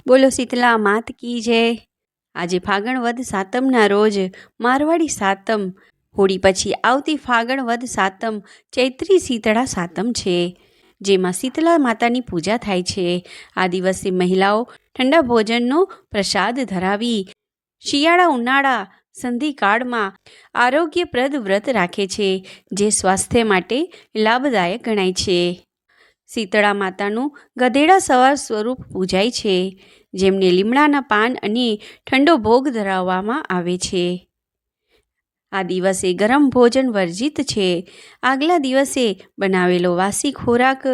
બોલો શીતલા માત કી જય। આજે ફાગણ વદ સાતમના રોજ મારવાડી સાતમ, હોળી પછી આવતી ફાગણ વદ સાતમ ચૈત્રી શીતળા સાતમ છે, જેમાં શીતલા માતાની પૂજા થાય છે। આ દિવસે મહિલાઓ ઠંડા ભોજનનો પ્રસાદ ધરાવી શિયાળા ઉનાળા સંધિકાળમાં આરોગ્યપ્રદ વ્રત રાખે છે, જે સ્વાસ્થ્ય માટે લાભદાયક ગણાય છે। શીતળા માતાનું ગધેડા સવાર સ્વરૂપ પૂજાય છે, જેમને લીમડાના પાન અને ઠંડો ભોગ ધરાવવામાં આવે છે। આ દિવસે ગરમ ભોજન વર્જિત છે। આગલા દિવસે બનાવેલો વાસી ખોરાક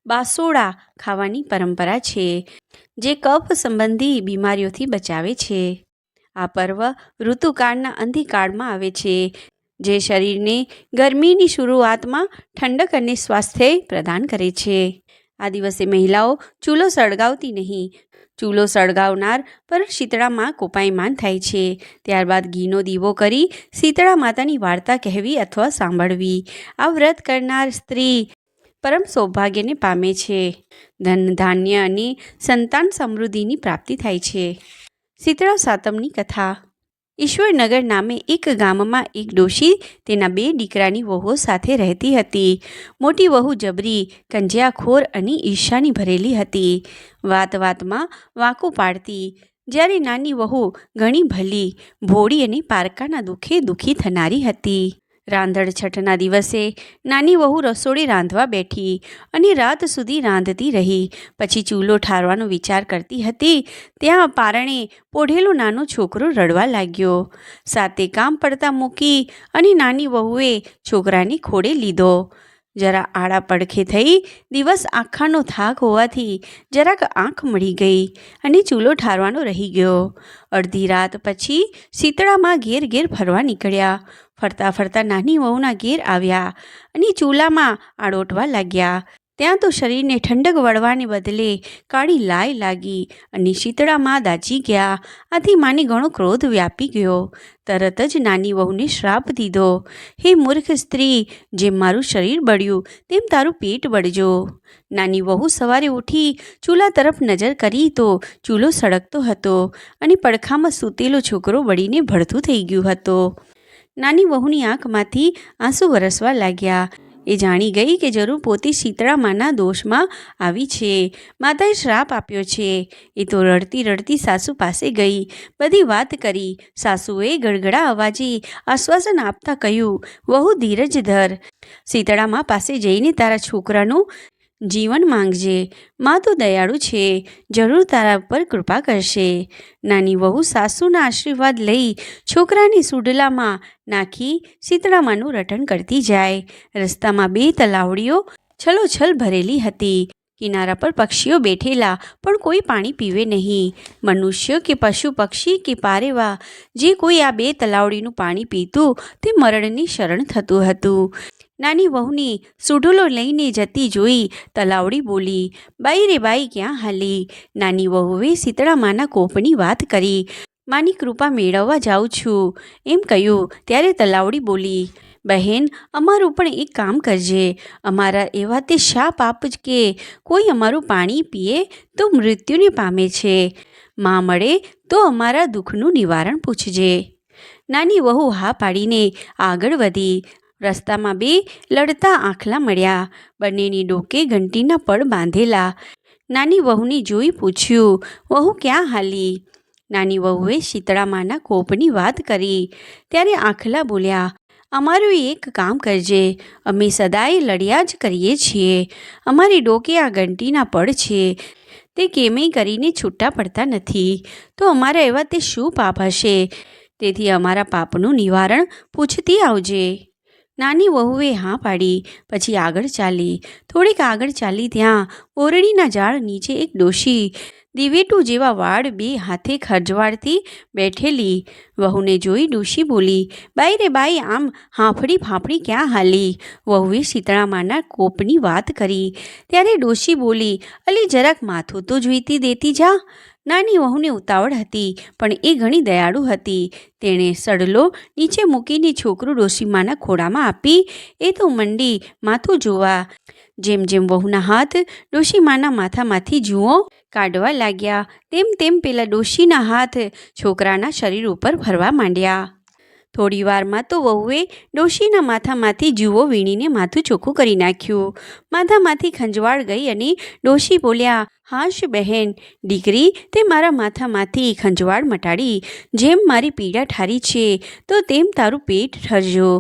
બાસોડા ખાવાની પરંપરા છે, જે કફ સંબંધી બીમારીઓથી બચાવે છે। આ પર્વ ઋતુકાળના અંધિકાળમાં આવે છે, જે શરીરને ગરમીની શરૂઆતમાં ઠંડક અને સ્વાસ્થ્ય પ્રદાન કરે છે। આ દિવસે મહિલાઓ ચૂલો સળગાવતી નહીં। ચૂલો સળગાવનાર પર શીતળામાં કોપાયમાન થાય છે। ત્યારબાદ ઘીનો દીવો કરી શીતળા માતાની વાર્તા કહેવી અથવા સાંભળવી। આ વ્રત કરનાર સ્ત્રી પરમ સૌભાગ્યને પામે છે, ધન ધાન્ય અને સંતાન સમૃદ્ધિની પ્રાપ્તિ થાય છે। શીતળા સાતમની કથા। ઈશ્વરનગર નામે એક ગામમાં એક ડોશી તેના બે દીકરાની વહુઓ સાથે રહેતી હતી। મોટી વહુ જબરી, કંજિયાખોર અને ઈર્ષાની ભરેલી હતી। વાત વાતમાં વાંકો પાડતી, જ્યારે નાની વહુ ઘણી ભલી, ભોળી અને પારકાના દુઃખે દુઃખી થનારી હતી। રાંધણ છઠના દિવસે નાની વહુ રસોડે રાંધવા બેઠી અને રાત સુધી રાંધતી રહી। પછી ચૂલો ઠારવાનો વિચાર કરતી હતી, ત્યાં પારણે પોઢેલો નાનો છોકરો રડવા લાગ્યો। સાતે કામ પડતા મૂકી અને નાની વહુએ છોકરાને ખોળે લીધો। જરા આડા પડખે થઈ। દિવસ આખાનો થાક હોવાથી જરાક આંખ મળી ગઈ અને ચૂલો ઠારવાનો રહી ગયો। અડધી રાત પછી શીતળામાં ઘેર ઘેર ફરવા નીકળ્યા। ફરતા ફરતા નાની વહુના ઘેર આવ્યા અને ચૂલામાં આડોટવા લાગ્યા। ત્યાં તો શરીરને ઠંડક વળવાને બદલે કાળી લાય લાગી અને શીતળામાં દાઝી ગયા। આથી માને ઘણો ક્રોધ વ્યાપી ગયો। તરત જ નાની વહુને શ્રાપ દીધો, હે મૂર્ખ સ્ત્રી, જેમ મારું શરીર બળ્યું તેમ તારું પેટ બળજો। નાની વહુ સવારે ઉઠી ચૂલા તરફ નજર કરી તો ચૂલો સળગતો હતો અને પડખામાં સૂતેલો છોકરો બળીને ભડથું થઈ ગયું હતો। નાની વહુની આંખમાંથી આંસુ વરસવા લાગ્યા। એ જાણી ગઈ કે જરૂર પોતે શીતળા માના દોષમાં આવી છે, માતાએ શ્રાપ આપ્યો છે। એ તો રડતી રડતી સાસુ પાસે ગઈ, બધી વાત કરી। સાસુએ ગળગળા અવાજે આશ્વાસન આપતા કહ્યું, વહુ ધીરજ ધર, શીતળામાં પાસે જઈને તારા છોકરાનું જીવન માંગજે। મા તો દયાળુ છે, જરૂર તારા ઉપર કૃપા કરશે। નાની વહુ સાસુના આશીર્વાદ લઈ છોકરાને સુડલામાં નાખી શીતળામાનું રટણ કરતી જાય। રસ્તામાં બે તલાવડીઓ છલોછલ ભરેલી હતી। કિનારા પર પક્ષીઓ બેઠેલા, પણ કોઈ પાણી પીવે નહીં। મનુષ્ય કે પશુ પક્ષી કે પારેવા જે કોઈ આ બે તલાવડીનું પાણી પીતું તે મરણની શરણ થતું હતું। નાની વહુને સુઢલો લઈને જતી જોઈ તલાવડી બોલી, બાઈ રે બાઈ, ક્યાં હાલી? નાની વહુએ શીતળા માના કોપની વાત કરી, માની કૃપા મેળવવા જાઉં છું એમ કહ્યું। ત્યારે તલાવડી બોલી, બહેન, અમારું પણ એક કામ કરજે। અમારા એવા તે શાપ આપ કે કોઈ અમારું પાણી પીએ તો મૃત્યુને પામે છે। માં મળે તો અમારા દુઃખનું નિવારણ પૂછજે। નાની વહુ હા પાડીને આગળ વધી। રસ્તામાં બે લડતા આંખલા મળ્યા, બંનેની ડોકે ઘંટીના પડ બાંધેલા। નાની વહુને જોઈ પૂછ્યું, વહુ ક્યાં હાલી? નાની વહુએ શીતળા માના કોપની વાત કરી। ત્યારે આંખલા બોલ્યા, અમારું એક કામ કરજે, અમે સદાય લડ્યા જ કરીએ છીએ। અમારી ડોકે આ ઘંટીના પડ છે, તે કેમેય કરીને છૂટા પડતા નથી। તો અમારા એવા તે શું પાપ હશે? તેથી અમારા પાપનું નિવારણ પૂછતી આવજે। નાની વહુએ હા પાડી। પછી આગળ ચાલી। થોડીક આગળ ચાલી ત્યાં ઓરડીના ઝાડ નીચે એક ડોશી દિવેટું જેવા વાળ બે હાથે ખંજવાળતી બેઠેલી। વહુને જોઈ ડોશી બોલી, બાઈ રે બાઈ, આમ હાંફળી ફાંફળી ક્યાં હાલી? વહુએ શીતળા માના કોપની વાત કરી। ત્યારે ડોશી બોલી, અલી જરાક માથું તો જોઈતી દેતી જા। નાની વહુને ઉતાવળ હતી, પણ એ ઘણી દયાળુ હતી। તેણે સડલો નીચે મૂકીને છોકરું ડોશીમાના ખોળામાં આપી એ તો મંડી માથું જોવા। જેમ જેમ વહુના હાથ ડોશીમાના માથામાંથી જુઓ કાઢવા લાગ્યા તેમ તેમ પેલા ડોશીના હાથ છોકરાના શરીર ઉપર ફરવા માંડ્યા. થોડી વારમાં તો વહુએ ડોશીના માથામાંથી જુઓ વીણીને માથું ચોખ્ખું કરી નાખ્યું. માથામાંથી ખંજવાળ ગઈ અને ડોશી બોલ્યા, હાશ બહેન, દીકરી, તે મારા માથામાંથી ખંજવાળ મટાડી. જેમ મારી પીડા ઠારી છે તો તેમ તારું પેટ ઠરજો.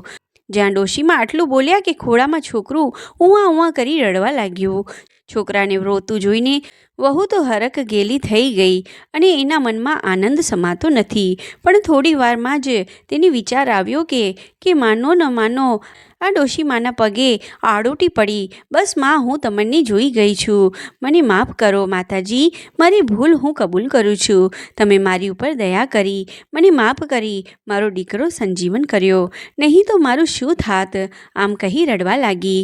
જ્યાં ડોશીમાં આટલું બોલ્યા કે ખોળામાં છોકરું ઉવા ઉવા કરી રડવા લાગ્યું. છોકરાને રોતું જોઈને વહુ તો હરખ ગેલી થઈ ગઈ અને એના મનમાં આનંદ સમાતો નથી. પણ થોડી વારમાં જ તેને વિચાર આવ્યો કે માનો ન માનો આ ડોશીમાના પગે આડોટી પડી. બસ માં, હું તમને જોઈ ગઈ છું. મને માફ કરો માતાજી, મારી ભૂલ હું કબૂલ કરું છું. તમે મારી ઉપર દયા કરી, મને માફ કરી મારો દીકરો સંજીવન કર્યો, નહીં તો મારું શું થાત. આમ કહી રડવા લાગી.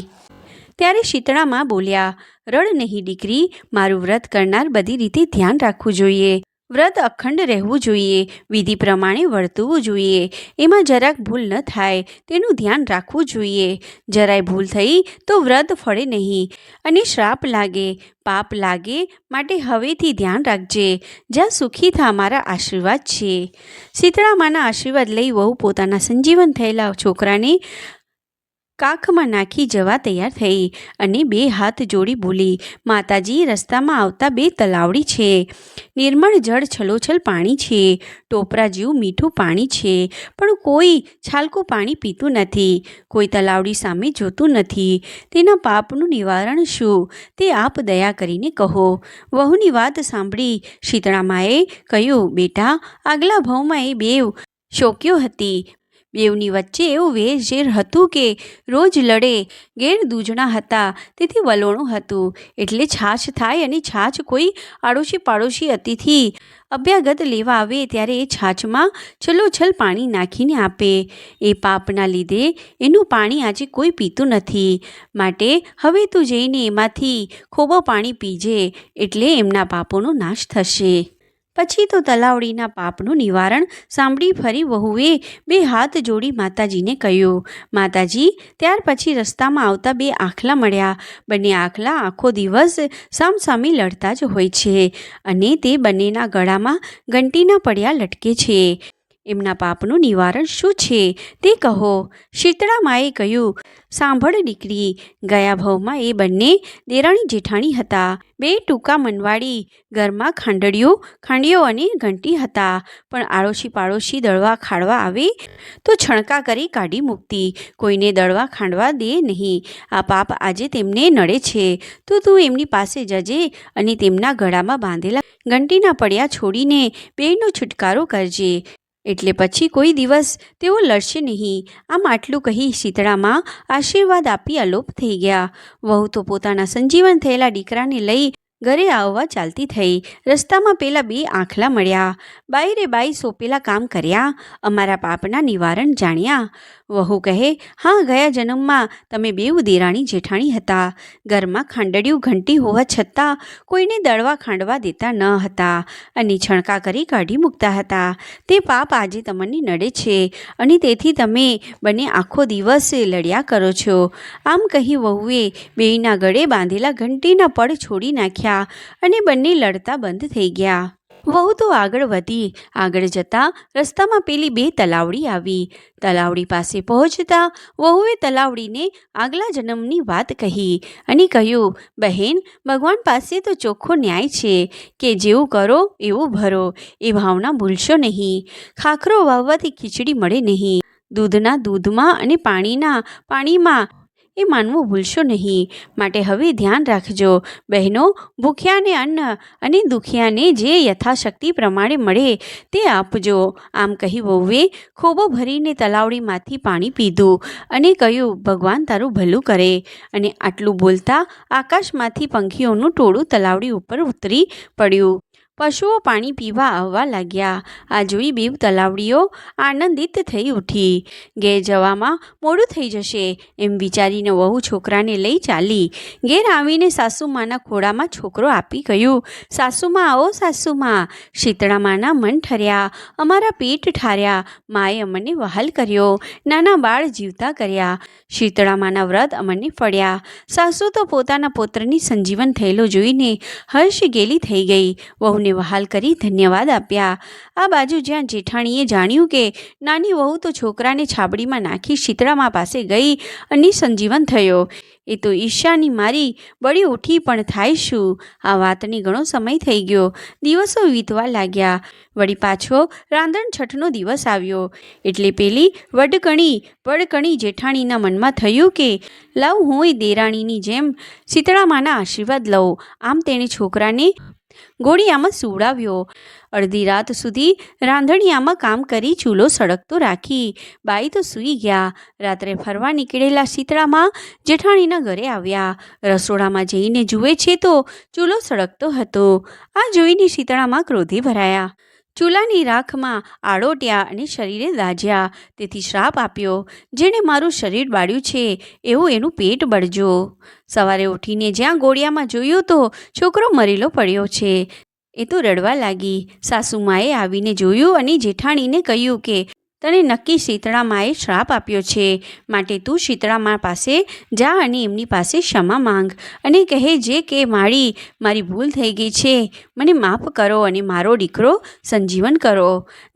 ત્યારે શીતળામાં બોલ્યા, રડ નહીં દીકરી, મારું વ્રત કરનાર બધી રીતે ધ્યાન રાખવું જોઈએ. વ્રત અખંડ રહેવું જોઈએ, વિધિ પ્રમાણે વર્તવું જોઈએ, એમાં જરાક ભૂલ ન થાય તેનું ધ્યાન રાખવું જોઈએ. જરાય ભૂલ થઈ તો વ્રત ફળે નહીં અને શ્રાપ લાગે, પાપ લાગે. માટે હવેથી ધ્યાન રાખજે. જ્યાં સુખી થા, મારા આશીર્વાદ છે. શીતળામાના આશીર્વાદ લઈ વહુ પોતાના સંજીવન થયેલા છોકરાને કાખમાં નાખી જવા તૈયાર થઈ અને બે હાથ જોડી બોલી, માતાજી, રસ્તામાં આવતા બે તલાવડી છે. નિર્મળ જળ છલોછલ પાણી છે, ટોપરા જેવું મીઠું પાણી છે, પણ કોઈ છાલકું પાણી પીતું નથી, કોઈ તલાવડી સામે જોતું નથી. તેના પાપનું નિવારણ શું તે આપ દયા કરીને કહો. વહુની વાત સાંભળી શીતળામાએ કહ્યું, બેટા, આગલા ભાવમાં એ બેવ શોક્યો હતી. બેવની વચ્ચે એવું વેરઝેર હતું કે રોજ લડે, ગેર દૂજણા હતા, તેથી વલોણું હતું. એટલે છાછ થાય અને છાછ કોઈ આડોશી પાડોશી અતિથિ અભ્યાગત લેવા આવે ત્યારે એ છાછમાં છલોછલ પાણી નાખીને આપે. એ પાપના લીધે એનું પાણી આજે કોઈ પીતું નથી. માટે હવે તું જઈને એમાંથી ખોબો પાણી પીજે, એટલે એમના પાપોનો નાશ થશે. પછી તો તલાવડીના પાપનું નિવારણ સાંભળી ફરી વહુએ બે હાથ જોડી માતાજીને કહ્યું, માતાજી. ત્યાર પછી રસ્તામાં આવતા બે આખલા મળ્યા. બંને આખલા આખો દિવસ સામસામે લડતા જ હોય છે અને તે બંનેના ગળામાં ઘંટીના પડિયા લટકે છે. એમના પાપનું નિવારણ શું છે તે કહો. શીતળામાએ કહ્યું, સાંભળ દીકરી, ગયા ભવમાં એ બંને દેરાણી જેઠાણી હતા. બે ટૂંકા મનવાડી, ઘરમાં ખાંડિયો અને ઘંટી હતા. પણ આડોશી પાડોશી દળવા ખાડવા આવે તો છણકા કરી કાઢી મૂકતી, કોઈને દળવા ખાંડવા દે નહીં. આ પાપ આજે તેમને નડે છે તો તું એમની પાસે જજે અને તેમના ગળામાં બાંધેલા ઘંટીના પડિયા છોડીને બેયનો છુટકારો કરજે, એટલે પછી કોઈ દિવસ તેઓ લડશે નહીં. આમ આટલું કહી શીતળામાં આશીર્વાદ આપી અલોપ થઈ ગયા. વહુ તો પોતાના સંજીવન થયેલા દીકરાને લઈ ઘરે આવવા ચાલતી થઈ. રસ્તામાં પેલા બે આંખલા મળ્યા. બાઈ રે બાઈ, સોંપેલા કામ કર્યા, અમારા પાપના નિવારણ જાણ્યા. વહુ કહે, હા, ગયા જન્મમાં તમે બેઉ દેરાણી જેઠાણી હતા. ઘરમાં ખાંડડિયું ઘંટી હોવા છતાં કોઈને દળવા ખાંડવા દેતા ન હતા અને છણકા કરી કાઢી મૂકતા હતા. તે પાપ આજે તમને નડે છે અને તેથી તમે બંને આખો દિવસ લડ્યા કરો છો. આમ કહી વહુએ બેયના ગળે બાંધેલા ઘંટીના પડ છોડી નાખ્યા અને બંને લડતા બંધ થઈ ગયા. વહુ તો આગળ વધી. આગળ જતાં રસ્તામાં પેલી બે તલાવડી આવી. તલાવડી પાસે પહોંચતા વહુએ તલાવડીને આગલા જન્મની વાત કહી અને કહ્યું, બહેન, ભગવાન પાસે તો ચોખ્ખો ન્યાય છે કે જેવું કરો એવું ભરો. એ ભાવના ભૂલશો નહીં. ખાખરો વાવવાથી ખીચડી મળે નહીં. દૂધના દૂધમાં અને પાણીના પાણીમાં એ માનવું ભૂલશો નહીં. માટે હવે ધ્યાન રાખજો બહેનો. ભૂખ્યાને અન્ન અને દુખિયાને જે યથાશક્તિ પ્રમાણે મળે તે આપજો. આમ કહી વહુએ ખોબો ભરીને તલાવડીમાંથી પાણી પીધું અને કહ્યું, ભગવાન તારું ભલું કરે. અને આટલું બોલતા આકાશમાંથી પંખીઓનું ટોળું તલાવડી ઉપર ઉતરી પડ્યું. પશુઓ પાણી પીવા આવવા લાગ્યા. આ જોઈ બેવ તલાવડીઓ આનંદિત થઈ ઉઠી. ઘેર જવામાં મોડું થઈ જશે એમ વિચારીને વહુ છોકરાને લઈ ચાલી. ઘેર આવીને સાસુમાના ખોળામાં છોકરો આપી કહ્યું, સાસુમા આવો સાસુમા. શીતળામાના મન ઠર્યા, અમારા પેટ ઠાર્યા. માએ અમને વહાલ કર્યો, નાના બાળ જીવતા કર્યા. શીતળામાના વ્રત અમને ફળ્યા. સાસુ તો પોતાના પુત્રની સંજીવન થયેલો જોઈને હર્ષ ગેલી થઈ ગઈ. વહુને વહાલ કરી ધન્યવાદ આપ્યા. આ બાજુ જ્યાં જેઠાણીએ જાણ્યું કે નાની વહુ તો છોકરાને છાબડીમાં નાખી શીતળામા પાસે ગઈ અને સંજીવન થયો, એ તો ઈર્ષ્યાની મારી બળી ઉઠી, પણ થાય શું? આ વાતને ઘણો સમય થઈ ગયો. દિવસો વીતવા લાગ્યા. વળી પાછો રાંધણ છઠનો દિવસ આવ્યો એટલે પેલી વડકણી જેઠાણીના મનમાં થયું કે લાવ હું દેરાણીની જેમ શીતળામાના આશીર્વાદ લઉં. આમ તેણે છોકરાને ઘોડિયામાં સુવડાવ્યો. અડધી રાત સુધી રાંધણિયામાં કામ કરી ચૂલો સળગતો રાખી. બાઈ તો સૂઈ ગયા. રાત્રે ફરવા નીકળેલા શીતળામાં જેઠાણીના ઘરે આવ્યા. રસોડામાં જઈને જુએ છે તો ચૂલો સળગતો હતો. આ જોઈને શીતળામાં ક્રોધે ભરાયા. ચૂલાની રાખમાં આડોટ્યા અને શરીરે દાઝ્યા. તેથી શ્રાપ આપ્યો, જેણે મારું શરીર બાળ્યું છે એવું એનું પેટ બળજો. સવારે ઉઠીને જ્યાં ઘોડિયામાં જોયું તો છોકરો મરેલો પડ્યો છે. એ તો રડવા લાગી. સાસુમાએ આવીને જોયું અને જેઠાણીને કહ્યું કે તને નક્કી શીતળામાએ શ્રાપ આપ્યો છે, માટે તું શીતળામા પાસે જા અને એમની પાસે ક્ષમા માંગ અને કહે જે કે મારી ભૂલ થઈ ગઈ છે, મને માફ કરો અને મારો દીકરો સંજીવન કરો.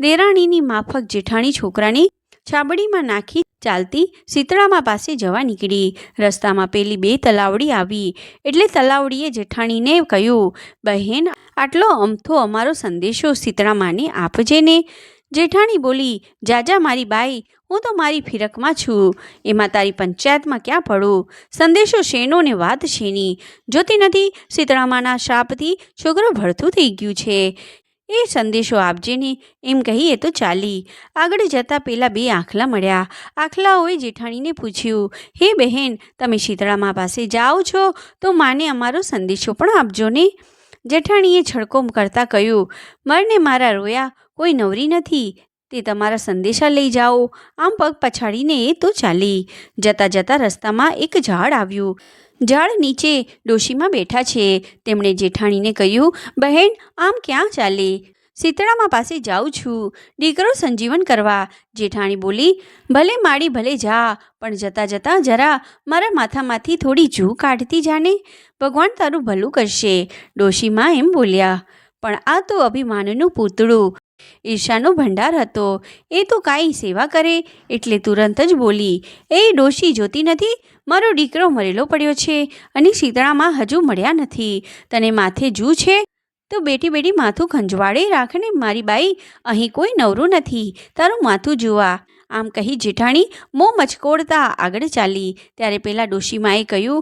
દેરાણીની માફક જેઠાણી છોકરાની છાબડીમાં નાખી ચાલતી શીતળામા પાસે જવા નીકળી. રસ્તામાં પેલી બે તલાવડી આવી એટલે તલાવડીએ જેઠાણીને કહ્યું, બહેન આટલો અમથો અમારો સંદેશો શીતળામાને આપજે ને. જેઠાણી બોલી, જાજા મારી બાઈ, હું તો મારી ફિરકમાં છું, એમાં તારી પંચાયતમાં ક્યાં પડું? સંદેશો શેનો ને વાત શેની? જોતી નથી શીતળામાના શાપથી છોકરો ભળતું થઈ ગયું છે, એ સંદેશો આપજે ને. એમ કહી એ તો ચાલી. આગળ જતાં પેલા બે આખલા મળ્યા. આખલાઓએ જેઠાણીને પૂછ્યું, હે બહેન, તમે શીતળામા પાસે જાઓ છો તો માને અમારો સંદેશો પણ આપજો ને. જેઠાણીએ છડકો કરતાં કહ્યું, મરને મારા રોયા કોઈ નવરી નથી, તે તમારા સંદેશા લઈ જાઓ. આમ પગ પછાડીને એ તો ચાલી. જતાં જતાં રસ્તામાં એક ઝાડ આવ્યું. ઝાડ નીચે ડોશીમાં બેઠા છે. તેમણે જેઠાણીને કહ્યું, બહેન આમ ક્યાં ચાલે? શીતળામા પાસે જાઉં છું દીકરો સંજીવન કરવા. જેઠાણી બોલી, ભલે માડી ભલે જા, પણ જતાં જતાં જરા મારા માથામાંથી થોડી જૂ કાઢતી જાને, ભગવાન તારું ભલું કરશે. ડોશીમાં એમ બોલ્યા. પણ આ તો અભિમાનનું પૂતળું, ઈર્ષાનો ભંડાર હતો. એ તો કાંઈ સેવા કરે એટલે તુરંત જ બોલી, એ ડોશી જોતી નથી મારો દીકરો મરેલો પડ્યો છે અને શીતળામાં હજુ મળ્યા નથી. તને માથે જૂ છે તો બેટી બેટી માથું ખંજવાળે રાખને મારી બાઈ, અહીં કોઈ નવરું નથી, તારું માથું જોવા. આમ કહી જેઠાણી મોં મચકોડતા આગળ ચાલી. ત્યારે પેલા ડોશીમાએ કહ્યું,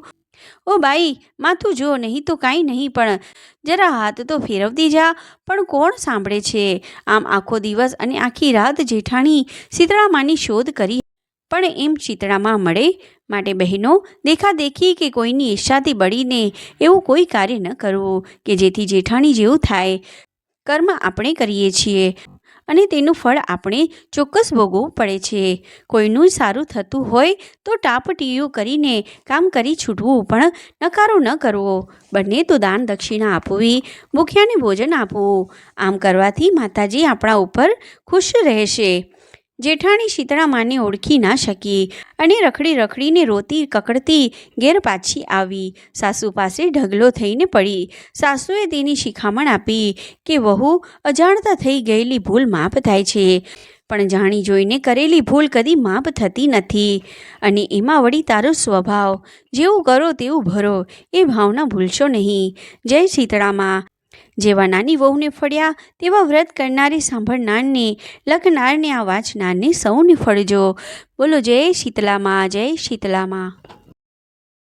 ઓ બાઈ, માથું જો, નહીં તો કાંઈ નહીં, પણ જરા હાથ તો ફેરવતી જા. પણ કોણ સાંભળે છે? આમ આખો દિવસ અને આખી રાત જેઠાણી શીતળામાની શોધ કરી, પણ એમ શીતળામાં મળે. માટે બહેનો, દેખાદેખી કે કોઈની ઈર્ષાથી બળીને એવું કોઈ કાર્ય ન કરવું કે જેથી જેઠાણી જેવું થાય. કર્મ આપણે કરીએ છીએ અને તેનું ફળ આપણે ચોક્કસ ભોગવવું પડે છે. કોઈનું સારું થતું હોય તો ટાપટીયું કરીને કામ કરી છૂટવું, પણ નકારો ન કરવો. બંને તો દાન દક્ષિણા આપવી, ભૂખ્યાને ભોજન આપવું. આમ કરવાથી માતાજી આપણા ઉપર ખુશ રહેશે. જેઠાણી શીતળામાને ઓળખી ના શકી અને રખડીને રોતી કકડતી ઘેર પાછી આવી. સાસુ પાસે ઢગલો થઈને પડી. સાસુએ તેની શિખામણ આપી કે વહુ, અજાણતા થઈ ગયેલી ભૂલ માફ થાય છે, પણ જાણી જોઈને કરેલી ભૂલ કદી માફ થતી નથી. અને એમાં વળી તારો સ્વભાવ, જેવું કરો તેવું ભરો, એ ભાવના ભૂલશો નહીં. જય શીતળામાં. જેવા નાની વહુને ફળ્યા તેવા વ્રત કરનારે, સાંભળનારને, લખનારને, આ વાંચનારને સૌને ફળજો. બોલો જય શીતળામાં, જય શીતળામાં.